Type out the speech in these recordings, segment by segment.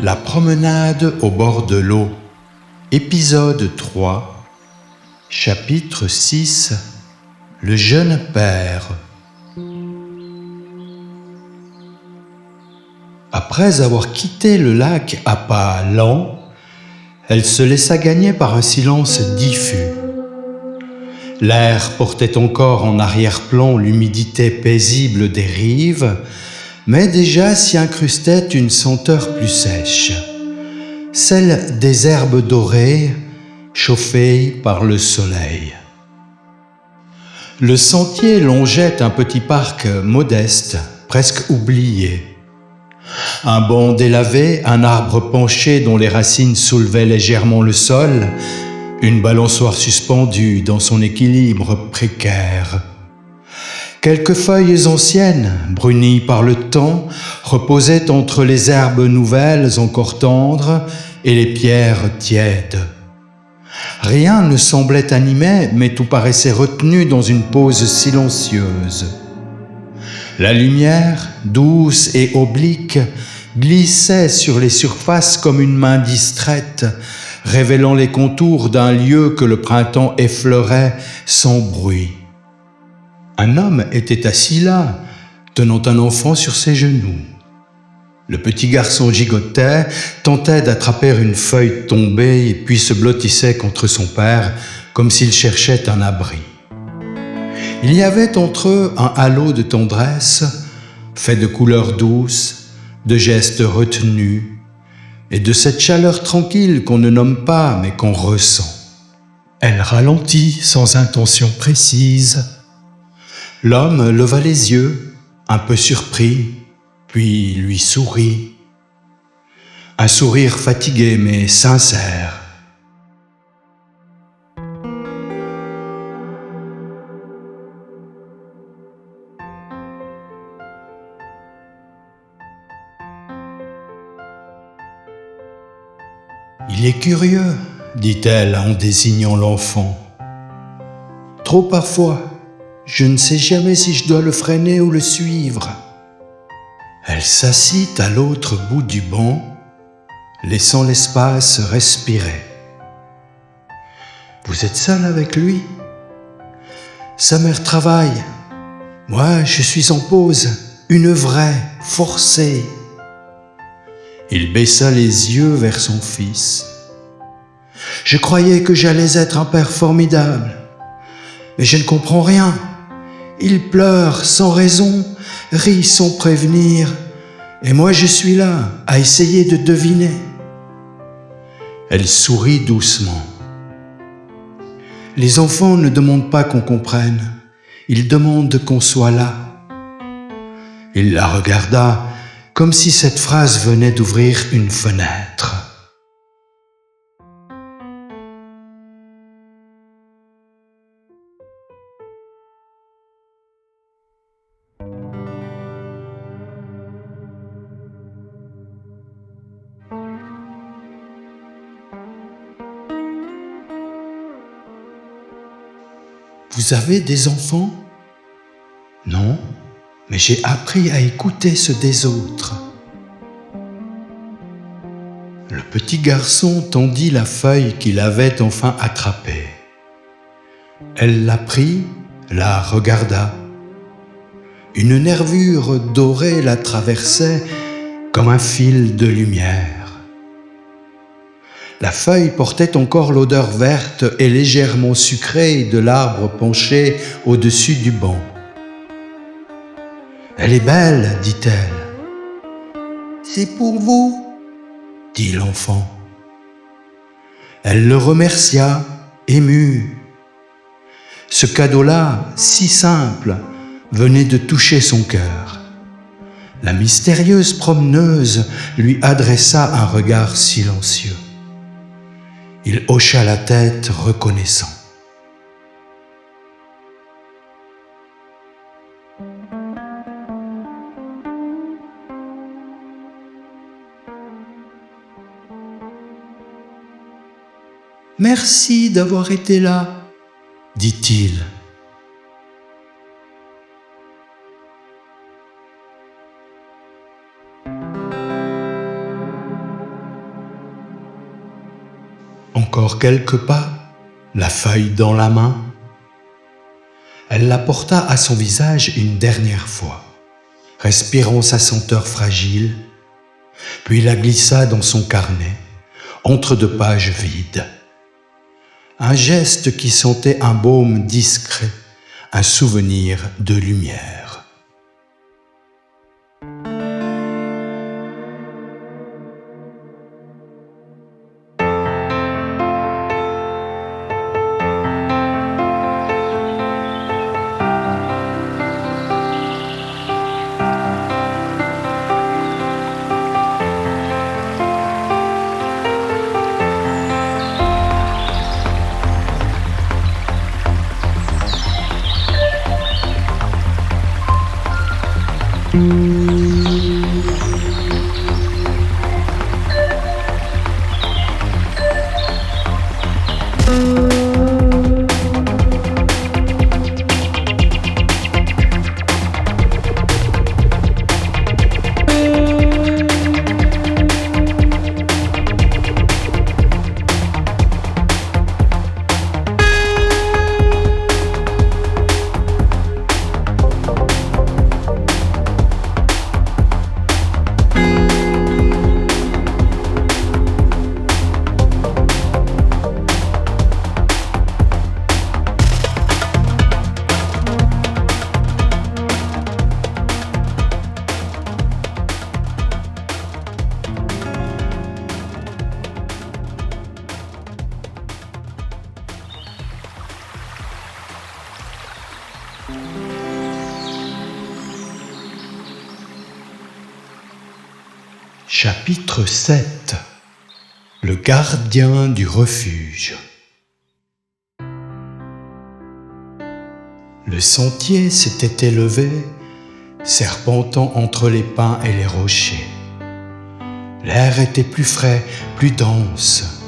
La promenade au bord de l'eau. Épisode 3. Chapitre 6. Le jeune père. Après avoir quitté le lac à pas lents, elle se laissa gagner par un silence diffus. L'air portait encore en arrière-plan l'humidité paisible des rives, mais déjà s'y incrustait une senteur plus sèche, celle des herbes dorées, chauffées par le soleil. Le sentier longeait un petit parc modeste, presque oublié. Un banc délavé, un arbre penché dont les racines soulevaient légèrement le sol, une balançoire suspendue dans son équilibre précaire. Quelques feuilles anciennes, brunies par le temps, reposaient entre les herbes nouvelles encore tendres et les pierres tièdes. Rien ne semblait animé, mais tout paraissait retenu dans une pause silencieuse. La lumière, douce et oblique, glissait sur les surfaces comme une main distraite, révélant les contours d'un lieu que le printemps effleurait sans bruit. Un homme était assis là, tenant un enfant sur ses genoux. Le petit garçon gigotait, tentait d'attraper une feuille tombée, puis se blottissait contre son père, comme s'il cherchait un abri. Il y avait entre eux un halo de tendresse, fait de couleurs douces, de gestes retenus, et de cette chaleur tranquille qu'on ne nomme pas, mais qu'on ressent. Elle ralentit sans intention précise. L'homme leva les yeux, un peu surpris, puis lui sourit. Un sourire fatigué mais sincère. « Il est curieux, dit-elle en désignant l'enfant. Trop parfois, je ne sais jamais si je dois le freiner ou le suivre. » Elle s'assit à l'autre bout du banc, laissant l'espace respirer. « Vous êtes seul avec lui ? » ?»« Sa mère travaille. Moi, je suis en pause, une vraie, forcée. » Il baissa les yeux vers son fils. « Je croyais que j'allais être un père formidable, mais je ne comprends rien. Il pleure sans raison, rit sans prévenir, et moi je suis là, à essayer de deviner. » Elle sourit doucement. « Les enfants ne demandent pas qu'on comprenne, ils demandent qu'on soit là. » Il la regarda, comme si cette phrase venait d'ouvrir une fenêtre. Vous avez des enfants ? Non, mais j'ai appris à écouter ceux des autres. Le petit garçon tendit la feuille qu'il avait enfin attrapée. Elle la prit, la regarda. Une nervure dorée la traversait comme un fil de lumière. La feuille portait encore l'odeur verte et légèrement sucrée de l'arbre penché au-dessus du banc. « Elle est belle, dit-elle. »« C'est pour vous, dit l'enfant. Elle le remercia, émue. Ce cadeau-là, si simple, venait de toucher son cœur. La mystérieuse promeneuse lui adressa un regard silencieux. Il hocha la tête, reconnaissant. « Merci d'avoir été là, dit-il. » Encore quelques pas, la feuille dans la main. Elle la porta à son visage une dernière fois, respirant sa senteur fragile, puis la glissa dans son carnet, entre deux pages vides. Un geste qui sentait un baume discret, un souvenir de lumière. Chapitre 7. Le gardien du refuge. Le sentier s'était élevé, serpentant entre les pins et les rochers. L'air était plus frais, plus dense.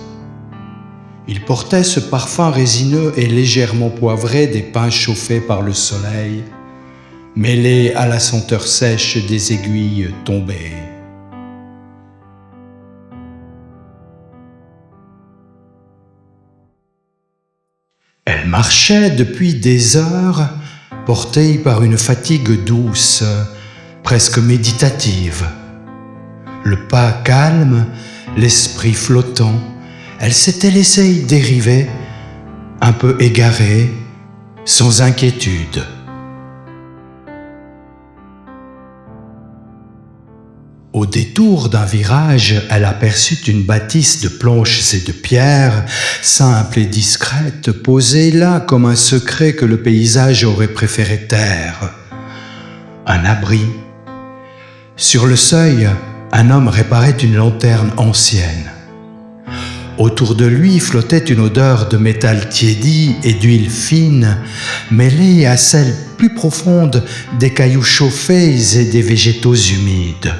Il portait ce parfum résineux et légèrement poivré des pins chauffés par le soleil, mêlé à la senteur sèche des aiguilles tombées. Elle marchait depuis des heures, portée par une fatigue douce, presque méditative. Le pas calme, l'esprit flottant, elle s'était laissée y dériver, un peu égarée, sans inquiétude. Au détour d'un virage, elle aperçut une bâtisse de planches et de pierres, simple et discrète, posée là comme un secret que le paysage aurait préféré taire. Un abri. Sur le seuil, un homme réparait une lanterne ancienne. Autour de lui flottait une odeur de métal tiédi et d'huile fine, mêlée à celle plus profonde des cailloux chauffés et des végétaux humides.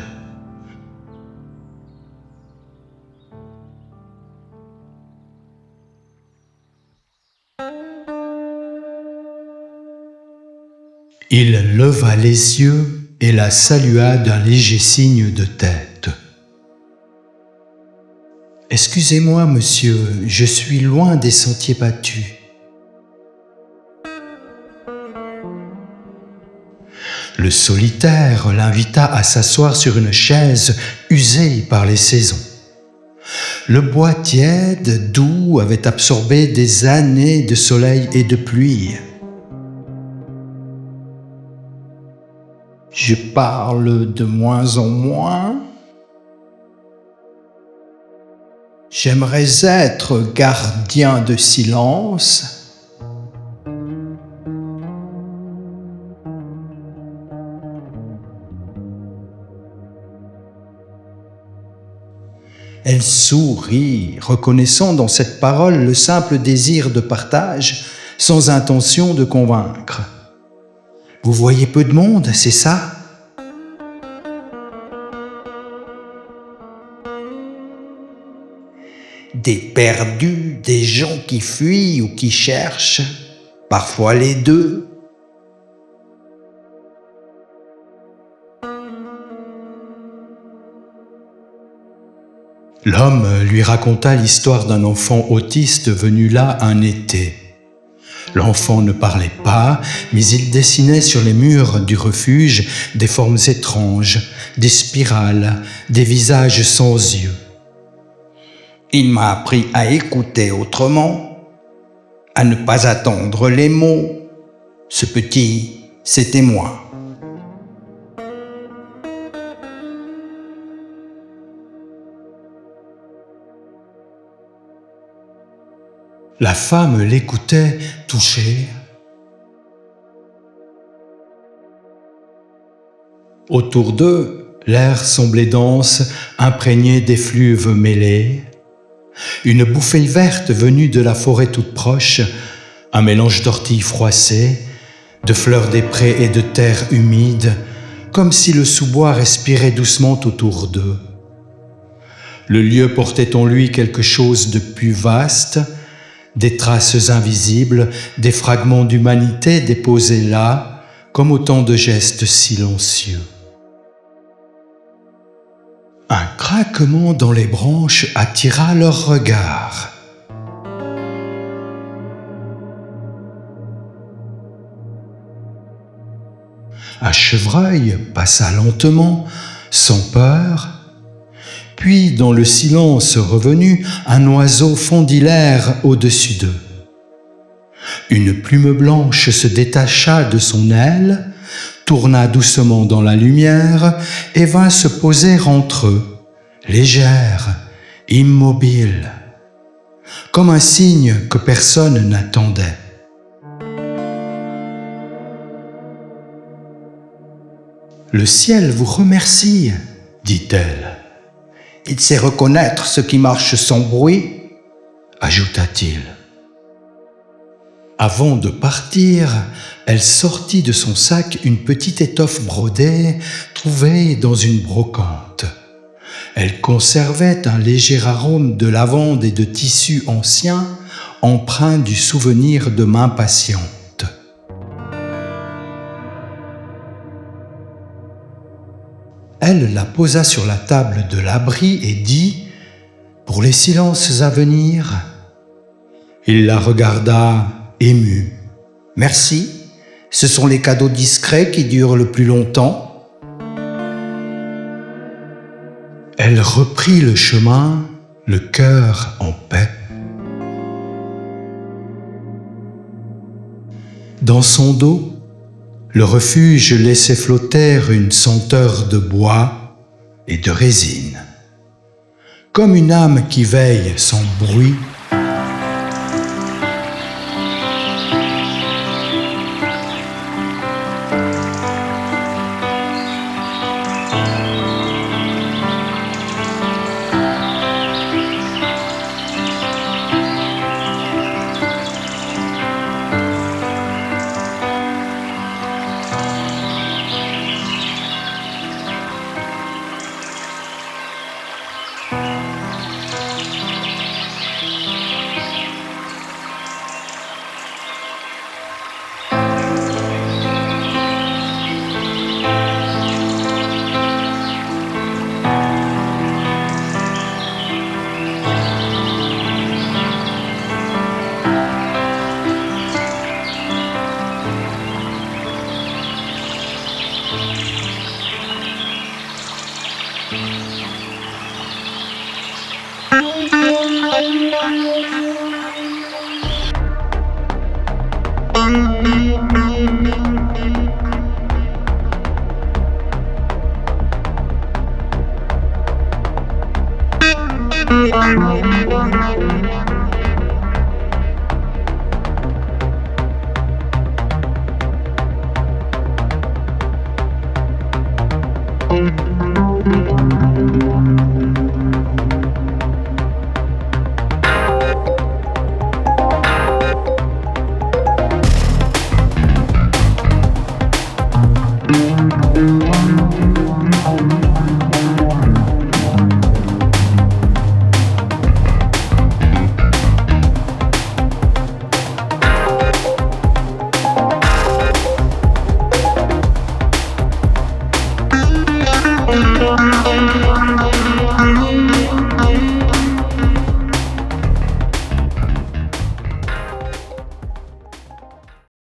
Il leva les yeux et la salua d'un léger signe de tête. « Excusez-moi, monsieur, je suis loin des sentiers battus. » Le solitaire l'invita à s'asseoir sur une chaise usée par les saisons. Le bois tiède, doux, avait absorbé des années de soleil et de pluie. Je parle de moins en moins. J'aimerais être gardien de silence. Elle sourit, reconnaissant dans cette parole le simple désir de partage, sans intention de convaincre. « Vous voyez peu de monde, c'est ça ? » Des perdus, des gens qui fuient ou qui cherchent, parfois les deux. L'homme lui raconta l'histoire d'un enfant autiste venu là un été. L'enfant ne parlait pas, mais il dessinait sur les murs du refuge des formes étranges, des spirales, des visages sans yeux. Il m'a appris à écouter autrement, à ne pas attendre les mots. Ce petit, c'était moi. La femme l'écoutait, touchée. Autour d'eux, l'air semblait dense, imprégné d'effluves mêlés. Une bouffée verte venue de la forêt toute proche, un mélange d'orties froissées, de fleurs des prés et de terre humide, comme si le sous-bois respirait doucement autour d'eux. Le lieu portait en lui quelque chose de plus vaste, des traces invisibles, des fragments d'humanité déposés là, comme autant de gestes silencieux. Un craquement dans les branches attira leur regard. Un chevreuil passa lentement, sans peur, puis dans le silence revenu, un oiseau fendit l'air au-dessus d'eux. Une plume blanche se détacha de son aile, tourna doucement dans la lumière et vint se poser entre eux, légère, immobile, comme un signe que personne n'attendait. « Le ciel vous remercie, dit-elle. Il sait reconnaître ce qui marche sans bruit, ajouta-t-il. Avant de partir, elle sortit de son sac une petite étoffe brodée trouvée dans une brocante. Elle conservait un léger arôme de lavande et de tissu ancien, empreint du souvenir de mains patientes. Elle la posa sur la table de l'abri et dit « Pour les silences à venir ». Il la regarda ému. « Merci, ce sont les cadeaux discrets qui durent le plus longtemps. » Elle reprit le chemin, le cœur en paix. Dans son dos, le refuge laissait flotter une senteur de bois et de résine, comme une âme qui veille sans bruit.